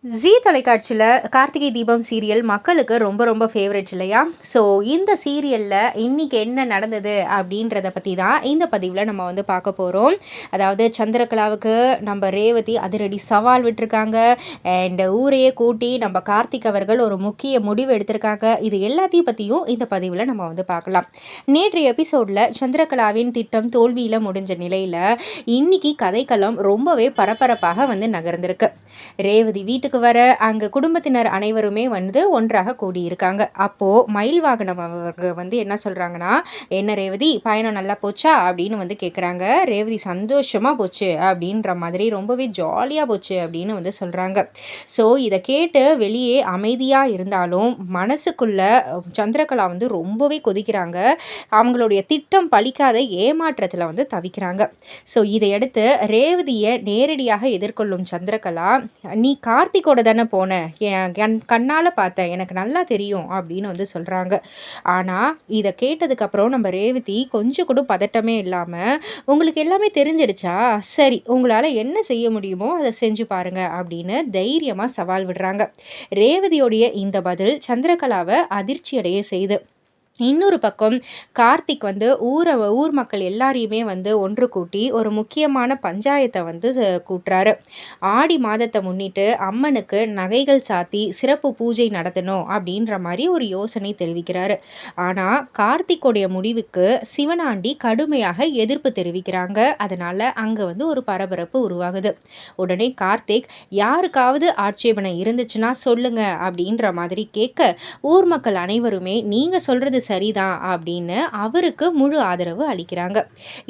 ஜீ தொலைக்காட்சியில கார்த்திகை தீபம் சீரியல் மக்களுக்கு ரொம்ப ரொம்ப ஃபேவரட் இல்லையா? ஸோ இந்த சீரியல்ல இன்னைக்கு என்ன நடந்தது அப்படின்றத பத்தி தான் இந்த பதிவுல நம்ம வந்து பார்க்க போறோம். அதாவது சந்திரகலாவுக்கு நம்ம ரேவதி அதிரடி சவால் விட்டுருக்காங்க. அண்ட் ஊரையே கூட்டி நம்ம கார்த்திக் அவர்கள் ஒரு முக்கிய முடிவு எடுத்திருக்காங்க. இது எல்லாத்தையும் பத்தியும் இந்த பதிவுல நம்ம வந்து பார்க்கலாம். நேற்றைய எபிசோட்ல சந்திரகலாவின் திட்டம் தோல்வியில முடிஞ்ச நிலையில இன்னைக்கு கதைக்களம் ரொம்பவே பரபரப்பாக வந்து நகர்ந்திருக்கு. ரேவதி வீட்டுக்கு வர அங்க குடும்பத்தினர் அனைவருமே வந்து ஒன்றாக கூடியிருக்காங்க. அப்போ மயில் வாகனம் அவர்கள் வந்து என்ன சொல்றாங்கன்னா, "என்ன ரேவதி, பயணம் நல்லா போச்சா?" அப்படின்னு வந்து கேட்குறாங்க. ரேவதி சந்தோஷமா போச்சு அப்படின்ற மாதிரி, ரொம்பவே ஜாலியா போச்சு அப்படின்னு வந்து சொல்றாங்க. ஸோ இதை கேட்டு வெளியே அமைதியா இருந்தாலும் மனசுக்குள்ள சந்திரகலா வந்து ரொம்பவே கொதிக்கிறாங்க. அவங்களுடைய திட்டம் பலிக்காத ஏமாற்றத்துல வந்து தவிக்கிறாங்க. ஸோ இதையடுத்து ரேவதியை நேரடியாக எதிர்கொள்ளும் சந்திரகலா, "நீ கார்த்திக்கோட தானே போன, என் கண்ணால் பார்த்தேன், எனக்கு நல்லா தெரியும்" அப்படின்னு வந்து சொல்கிறாங்க. ஆனால் இதை கேட்டதுக்கப்புறம் நம்ம ரேவதி கொஞ்சம் கூட பதட்டமே இல்லாமல், "உங்களுக்கு எல்லாமே தெரிஞ்சிடுச்சா? சரி, உங்களால் என்ன செய்ய முடியுமோ அதை செஞ்சு பாருங்க" அப்படின்னு தைரியமாக சவால் விடுறாங்க. ரேவதியோடைய இந்த பதில் சந்திரகலாவை அதிர்ச்சி அடைய செய்து. இன்னொரு பக்கம் கார்த்திக் வந்து ஊர் மக்கள் எல்லாரையுமே வந்து ஒன்று கூட்டி ஒரு முக்கியமான பஞ்சாயத்தை வந்து கூட்டுறாரு. ஆடி மாதத்தை முன்னிட்டு அம்மனுக்கு நகைகள் சாத்தி சிறப்பு பூஜை நடத்தணும் அப்படின்ற மாதிரி ஒரு யோசனை தெரிவிக்கிறாரு. ஆனால் கார்த்திக்குடைய முடிவுக்கு சிவனாண்டி கடுமையாக எதிர்ப்பு தெரிவிக்கிறாங்க. அதனால அங்கே வந்து ஒரு பரபரப்பு உருவாகுது. உடனே கார்த்திக், "யாருக்காவது ஆட்சேபனை இருந்துச்சுன்னா சொல்லுங்க" அப்படின்ற மாதிரி கேட்க, ஊர் மக்கள் அனைவருமே "நீங்க சொல்றது சரிதான்" அப்படின்னு அவருக்கு முழு ஆதரவு அளிக்கிறாங்க.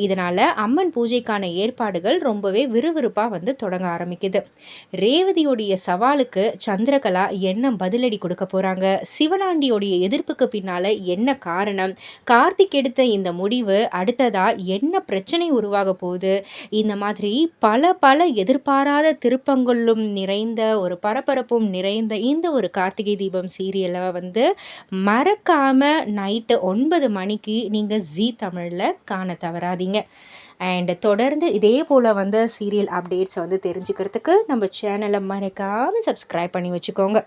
இதனால அம்மன் பூஜைக்கான ஏற்பாடுகள் ரொம்பவே விறுவிறுப்பா வந்து தொடங்க ஆரம்பிக்குது. ரேவதியோடைய சவாலுக்கு சந்திரகலா என்ன பதிலடி கொடுக்க போறாங்க? சிவனாண்டியோடைய எதிர்ப்புக்கு பின்னால என்ன காரணம்? கார்த்திக் எடுத்த இந்த முடிவு அடுத்ததா என்ன பிரச்சனை உருவாக போகுது? இந்த மாதிரி பல பல எதிர்பாராத திருப்பங்களும் நிறைந்த ஒரு பரபரப்பும் நிறைந்த இந்த ஒரு கார்த்திகை தீபம் சீரியலை வந்து மறக்காம நைட்டு 9 மணிக்கு நீங்கள் ஜீ தமிழில் காண தவறாதீங்க. அண்ட் தொடர்ந்து இதே போல் வந்து சீரியல் அப்டேட்ஸ் வந்து தெரிஞ்சுக்கிறதுக்கு நம்ம சேனலை மறக்காமல் சப்ஸ்கிரைப் பண்ணி வச்சுக்கோங்க.